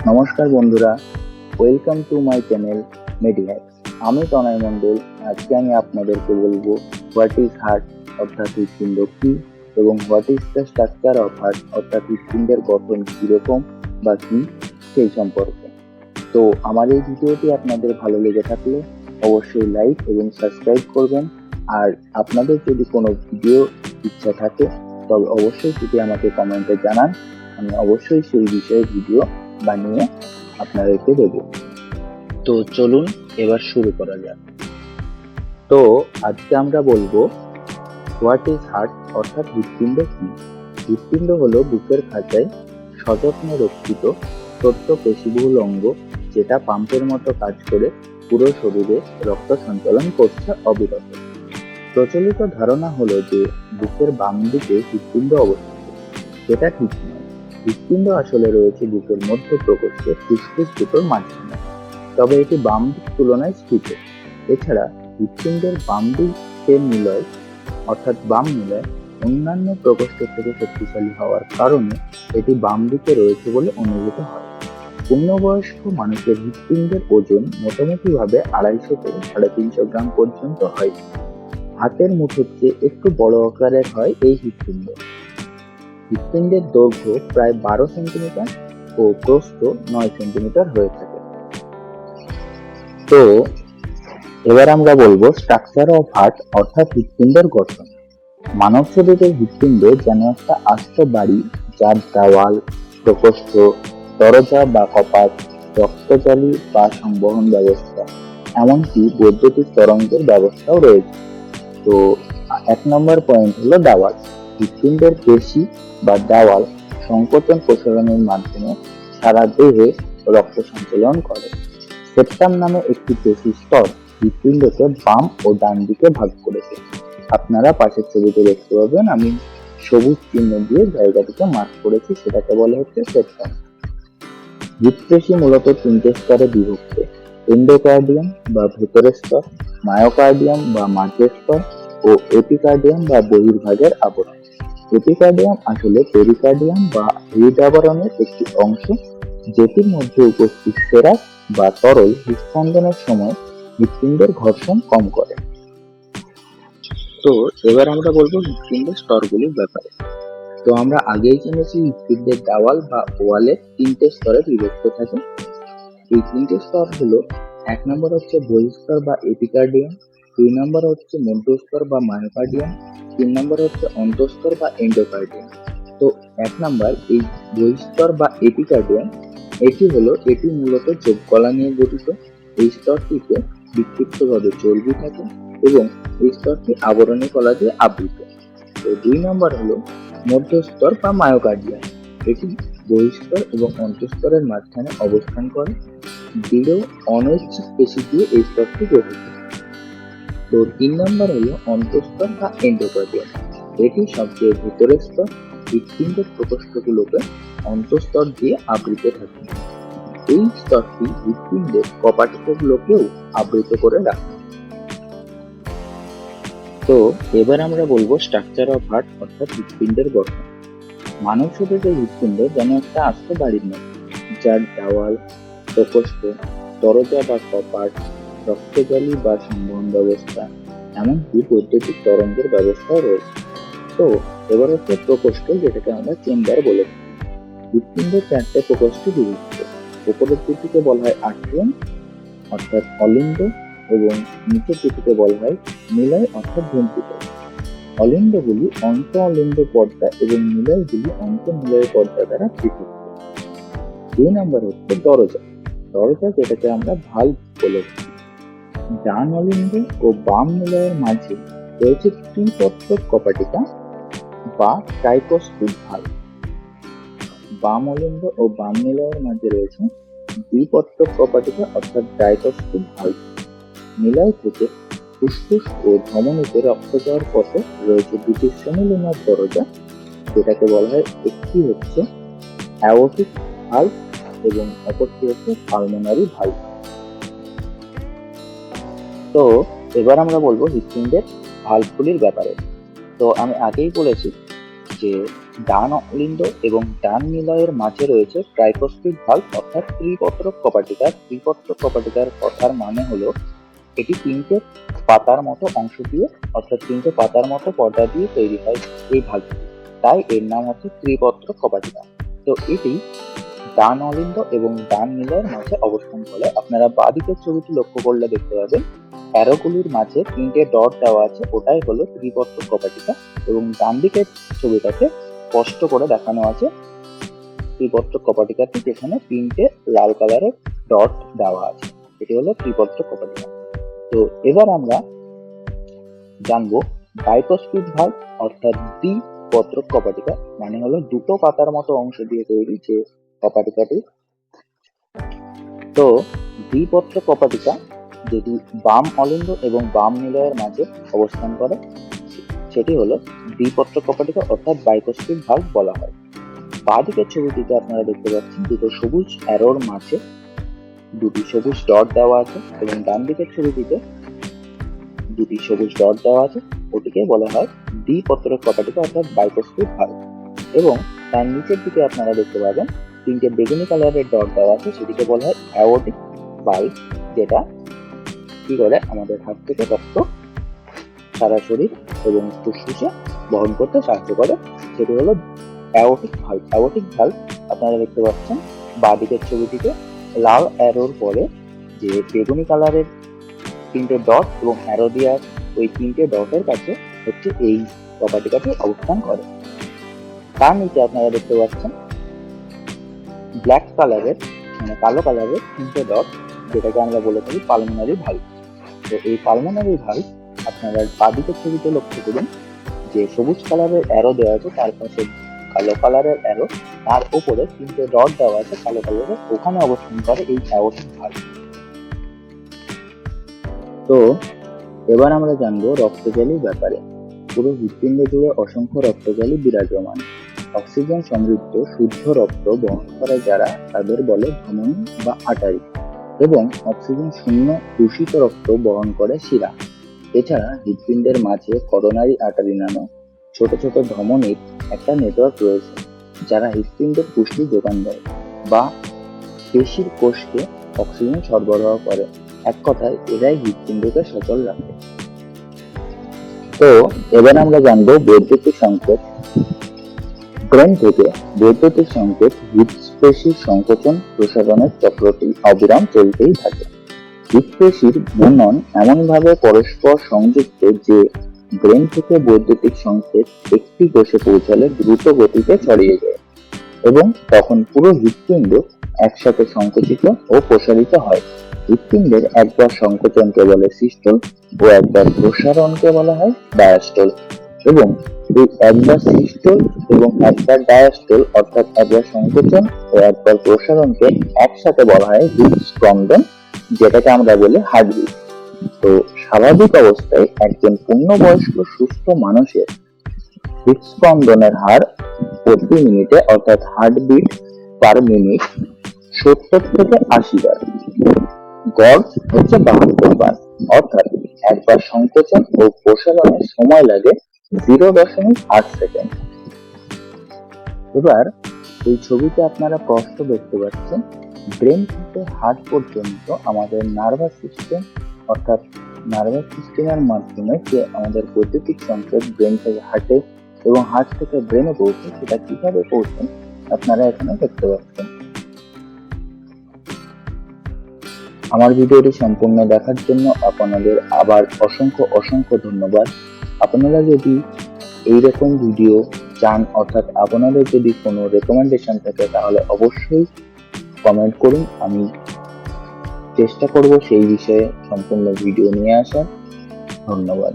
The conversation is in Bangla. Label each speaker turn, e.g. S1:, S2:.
S1: নমস্কার বন্ধুরা, ওয়েলকাম টু মাই চ্যানেল মেডিহ্যাক্স। আমি তনয় মণ্ডল। আজকে আমি আপনাদেরকে বলবো হোয়াট ইজ হার্ট অর্থাৎ হৃৎপিণ্ড কি, এবং what is the structure of heart অর্থাৎ হৃৎপিণ্ডের গঠন কিরকম বা কি, সেই সম্পর্কে। তো আমার এই ভিডিওটি আপনাদের ভালো লেগে থাকলে অবশ্যই লাইক এবং সাবস্ক্রাইব করবেন। আর আপনাদের যদি কোনো ভিডিও ইচ্ছা থাকে তবে অবশ্যই সেটি আমাকে কমেন্টে জানান। আমি অবশ্যই সেই বিষয়ে ভিডিও বানিয়ে আপনাদেরকে দেব। তো চলুন এবার শুরু করা যাক। তো আজকে আমরা বলবো হোয়াট ইজ হার্ট অর্থাৎ হৃৎপিণ্ড কি। হৃৎপিণ্ড হলো বুকের খাঁচায় সযত্নে রক্ষিত ছোট্ট পেশিবহুল অঙ্গ, যেটা পাম্পের মতো কাজ করে পুরো শরীরে রক্ত সঞ্চালন করছে অবিরত। প্রচলিত ধারণা হলো যে বুকের বাম দিকে হৃৎপিণ্ড অবস্থিত, যেটা ঠিক নয়। হৃৎপিণ্ড আসলে রয়েছে বুকের মধ্য প্রকোষ্ঠে ফুসফুস দুটোর মাঝখানে, তবে এটি বাম দিক তুলনায় স্থিত। এছাড়া হৃৎপিণ্ডের বাম দিকের নিলয় অর্থাৎ বাম নিলয় অন্যান্য প্রকোষ্ঠ থেকে শক্তিশালী হওয়ার কারণে এটি বাম দিকে রয়েছে বলে অনুভূত হয়। পূর্ণবয়স্ক মানুষের হৃৎপিণ্ডের ওজন মোটামুটিভাবে 250 থেকে 350 গ্রাম পর্যন্ত হয়। হাতের মুঠোর চেয়ে একটু বড় আকারের হয় এই হৃৎপিণ্ড। হৃৎপিণ্ডের দৈর্ঘ্য প্রায় 12 সেন্টিমিটার ও প্রস্থ 9 সেন্টিমিটার হয়ে থাকে। তো এবার আমরা বলবো স্ট্রাকচার অফ হার্ট অর্থাৎ হৃৎপিণ্ডের গঠন। মানব শরীরের হৃৎপিণ্ড যেন একটা আস্ত বাড়ি, যার দেওয়াল, প্রকোষ্ঠ, দরজা বা কপাট, রক্তচালী বা সংবহন ব্যবস্থা, এমনকি বৈদ্যুতিক তরঙ্গের ব্যবস্থাও রয়েছে। তো 1 নম্বর পয়েন্ট হলো দেওয়াল। হৃৎপিণ্ডের পেশি বা দেওয়াল সংকোচন প্রসারণের মাধ্যমে সারা দেহে রক্ত সঞ্চালন করে। সেপ্টাম নামে একটি পেশি স্তর হৃৎপিণ্ডকে বাম ও ডান দিকে ভাগ করেছে। আপনারা পাশের ছবিতে দেখতে পাবেন, আমি সবুজ চিহ্ন দিয়ে জায়গাটিকে মার্ক করেছি, সেটাকে বলা হচ্ছে সেপ্টাম। হৃৎপেশি মূলত 3টে স্তরে বিভক্ত: এন্ডোকার্ডিয়াম বা ভেতরের স্তর, মায়োকার্ডিয়াম বা মাঝের স্তর ও এপিকার্ডিয়াম বা বহির্ভাগের আবরণ। এপিকার্ডিয়াম আসলে পেরিকার্ডিয়াম বা হৃদাবরণের একটি অংশ, যেটির মধ্যে উপস্থিত সেরাস বা তরল হৃৎস্পন্দনের সময় হৃৎপিণ্ডের ঘর্ষণ কম করে। তো এবার আমরা বলবো হৃৎপিণ্ডের স্তরগুলির ব্যাপারে। তো আমরা আগেই জেনেছি হৃৎপিণ্ডের দেওয়াল বা ওয়ালে 3টে স্তরে বিভক্ত থাকে। এই 3টে স্তর হলো: 1 নম্বর হচ্ছে বহিঃস্তর বা এপিকার্ডিয়াম, 2 নম্বর হচ্ছে মধ্যস্তর বা মায়োকার্ডিয়াম, 3 নম্বর হচ্ছে অন্তঃস্তর বা এন্ডোকার্ডিয়াম। তো 1 নম্বর এই বহিঃস্তর বা এপিকার্ডিয়াম, এটি মূলত যোগকলা নিয়ে গঠিত। এই স্তরটিতে বিক্ষিপ্তভাবে চর্বি থাকে এবং এই স্তরটি আবরণী কলা দিয়ে আবৃত। তো 2 নম্বর হলো মধ্যস্তর বা মায়োকার্ডিয়াম। এটি বহিঃস্তর এবং অন্তঃস্তরের মাঝখানে অবস্থান করে। দৃঢ় অনৈচ্ছিক পেশি দিয়ে এই স্তরটি গঠিত। তো 3 নম্বর হলো অন্তঃস্তর বা এন্ডোকার্ডিয়াম। এটি সবচেয়ে ভেতরের স্তর। হৃৎপিণ্ডের প্রকোষ্ঠগুলোকে অন্তঃস্তর দিয়ে আবৃত থাকে। এই স্তরটি হৃৎপিণ্ডের কপাটিকাগুলোকেও আবৃত করে রাখে। তো এবার আমরা বলবো স্ট্রাকচার অফ হার্ট অর্থাৎ হৃৎপিণ্ডের গঠন। মানব শরীরের হৃৎপিণ্ড যেন একটা আস্ত বাড়ির মতো, যার দেওয়াল, প্রকোষ্ঠ, দরজা বা কপাট, রক্তচালী বা সংবহন ব্যবস্থা, এমনকি বৈদ্যুতিক তরঙ্গের ব্যবস্থাও রয়েছে। তো এবার হচ্ছে প্রকোষ্ঠ, যেটাকে আমরা চেম্বার বলে থাকি। হৃৎপিণ্ডের 4টে প্রকোষ্ঠে বিভক্ত। উপরের দিকটিকে বলা হয় আট্রিয়াম অর্থাৎ অলিন্দ, এবং নিচের দিকটিকে বলা হয় নিলয় অর্থাৎ ভেন্ট্রিকল। অলিন্দ্যগুলি অন্ত অলিন্দ পর্দা এবং নিলয়গুলি অন্ত নিলয় পর্দা দ্বারা পৃথক। 2 নম্বর হচ্ছে দরজা। দরজা, যেটাকে আমরা ভালভ বলে থাকি। ডান অলিন্দ ও বাম নিলয়ের মাঝে রয়েছে ত্রিপত্রক কপাটিকা বা ট্রাইকস্পিড ভালভ। বাম অলিন্দ ও বাম নিলয়ের মাঝে রয়েছে দ্বিপত্রক কপাটিকা অর্থাৎ ট্রাইকস্পিড ভালভ। নিলয় থেকে ফুসফুস ও ধমনীতে রক্ত যাওয়ার পথে রয়েছে 2টি সেমিলুনার দরজা, যেটাকে বলা হয়, একটি হচ্ছে অ্যাওর্টিক ভালভ এবং অপরটি হচ্ছে পালমোনারি ভালভ। তো এবার আমরা বলবো হৃৎপিণ্ডের ভালভগুলির ব্যাপারে। তো আমি আগেই বলেছি যে ডান অলিন্দ এবং ডান নিলয়ের মাঝে রয়েছে ট্রাইকস্পিড ভালভ অর্থাৎ ত্রিপত্রক কপাটিকা। ত্রিপত্রক কপাটিকার কথার মানে হলো এটি তিনটে পাতার মতো অংশ দিয়ে অর্থাৎ তিনটে পাতার মতো পর্দা দিয়ে তৈরি হয় এই ভালভটি, তাই এর নাম হচ্ছে ত্রিপত্রক কপাটিকা। তো এটি ডান অলিন্দ এবং ডান নিলয়ের মাঝে অবস্থান করে। আপনারা বাঁদিকের ছবিটি লক্ষ্য করলে দেখতে পাবেন অ্যারোগুলির মাঝে তিনটে ডট দেওয়া আছে, ওটাই হলো ত্রিপত্রক কপাটিকা। এবং ডান দিকের ছবিটাতে স্পষ্ট করে দেখানো আছে ত্রিপত্রক কপাটিকাটি, যেখানে তিনটে লাল কালারের ডট দেওয়া আছে, এটি হলো ত্রিপত্রক কপাটিকা। তো এবার আমরা জানবো বাইকস্পিড ভালভ অর্থাৎ দ্বিপত্রক কপাটিকা, মানে হলো দুটো পাতার মতো অংশ দিয়ে তৈরি যে কপাটিকাটি। তো দ্বিপত্রক কপাটিকা যেটি বাম অলিন্দ এবং বাম নিলয়ের মাঝে অবস্থান করে সেটি হলো দ্বিপত্রক কপাটিকা অর্থাৎ বাইকস্পিড ভালভ বলা হয়। বাঁদিকের ছবিটিতে আপনারা দেখতে পাচ্ছেন দুটো সবুজ অ্যারোর মাঝে দুটি সবুজ ডট দেওয়া আছে এবং ডান দিকের ছবিটিতে দুটি সবুজ ডট দেওয়া আছে, ওটিকে বলা হয় দ্বিপত্রক কপাটিকা অর্থাৎ বাইকস্পিড ভালভ। এবং তার নিচের দিকে আপনারা দেখতে পাবেন তিনটে বেগুনি কালারের ডট দেওয়া আছে, সেটিকে বলা হয় অ্যাওর্টিক ভালভ, যেটা কি করে আমাদের হাত থেকে রক্ত সারা শরীর এবং ফুসফুসে বহন করতে সাহায্য করে, সেটি হলো অ্যাওর্টিক ভালভ। অ্যাওর্টিক ভালভ আপনারা দেখতে পাচ্ছেন বাঁদিকের ছবিটিতে লাল অ্যারোর পরে যে বেগুনি কালারের তিনটে ডট এবং অ্যারো দেওয়া ওই তিনটে ডটের কাছে হচ্ছে এই কপাটিকাটি অবস্থান করে। তার নিচে আপনারা দেখতে পাচ্ছেন ব্ল্যাক কালারের মানে কালো কালারের তিনটে ডট, যেটাকে আমরা বলে থাকি পালমোনারি ভালভ। তো এই পালমোনারি ভালভ আপনারা বাঁদিকের ছবিতে লক্ষ্য করুন যে সবুজ কালারের অ্যারো দেওয়া আছে, তার পাশে কালো কালারের অ্যারো, তার উপরে তিনটে ডট দেওয়া আছে কালো কালারের, ওখানে অবস্থান করে এই অ্যাওর্টিক ভালভ। তো এবার আমরা জানবো রক্তজালির ব্যাপারে। পুরো হৃৎপিণ্ড জুড়ে অসংখ্য রক্তজালি বিরাজমান। অক্সিজেন সমৃদ্ধ শুদ্ধ রক্ত বহন করে যারা তাদের বলে ধমনী বা আর্টারি, এবং অক্সিজেন শূন্য দূষিত রক্ত বহন করে শিরা। এছাড়া হৃৎপিণ্ডের মাঝে করোনারি আর্টারি নামক ছোট ছোট ধমনীর একটা নেটওয়ার্ক রয়েছে, যারা হৃৎপিণ্ডের পুষ্টি যোগান দেয় বা পেশির কোষকে অক্সিজেন সরবরাহ করে। এক কথায় এরাই হৃৎপিণ্ডকে সচল রাখে। তো এবার আমরা জানবো বৈদ্যুতিক সংকেত। ব্রেন থেকে বৈদ্যুতিক সংকেত হৃৎপেশির সংকোচন প্রসারণের চক্রটি অবিরাম চলতেই থাকে। হৃৎপেশির বুনন এমনভাবে পরস্পর সংযুক্ত যে ব্রেন থেকে বৈদ্যুতিক সংকেত একটি কোষে পৌঁছালে দ্রুত গতিতে ছড়িয়ে যায় এবং তখন পুরো হৃৎপিণ্ড একসাথে সংকুচিত ও প্রসারিত হয়। হৃৎপিণ্ডের একবার সংকোচনকে বলে সিস্টোল ও একবার প্রসারণকে বলা হয় ডায়াস্টোল। এবং এই একবার সিস্টোল এবং একবার ডায়াস্টোল অর্থাৎ একবার সংকোচন ও একবার প্রসারণকে একসাথে বলা হয় হৃদস্পন্দন, যেটাকে আমরা বলি হার্টবিট। তো স্বাভাবিক অবস্থায় একজন পূর্ণবয়স্ক সুস্থ মানুষের হৃদস্পন্দনের হার প্রতি মিনিটে অর্থাৎ হার্টবিট পার মিনিট 70 থেকে 80 বার। গড় হচ্ছে 72 বার, অর্থাৎ একবার সংকোচন ও প্রসারণের সময় লাগে 0.8 সেকেন্ড। এবার এই ছবিতে আপনারা স্পষ্ট দেখতে পাচ্ছেন ব্রেন থেকে হার্ট পর্যন্ত আমাদের নার্ভাস সিস্টেম অর্থাৎ নার্ভাস সিস্টেমের মাধ্যমে যে আমাদের বৈদ্যুতিক সংকেত ব্রেন থেকে হার্টে এবং হার্ট থেকে ব্রেনে পৌঁছে, সেটা কিভাবে পৌঁছে আপনারা এখানে দেখতে পাচ্ছেন। আমার ভিডিওটি সম্পূর্ণ দেখার জন্য আপনাদের আবার অসংখ্য ধন্যবাদ। আপনারা যদি এইরকম ভিডিও চান অর্থাৎ আপনাদের যদি কোনো রেকমেন্ডেশন থাকে তাহলে অবশ্যই কমেন্ট করুন, আমি চেষ্টা করব সেই বিষয়ে সম্পূর্ণ ভিডিও নিয়ে আসার। ধন্যবাদ।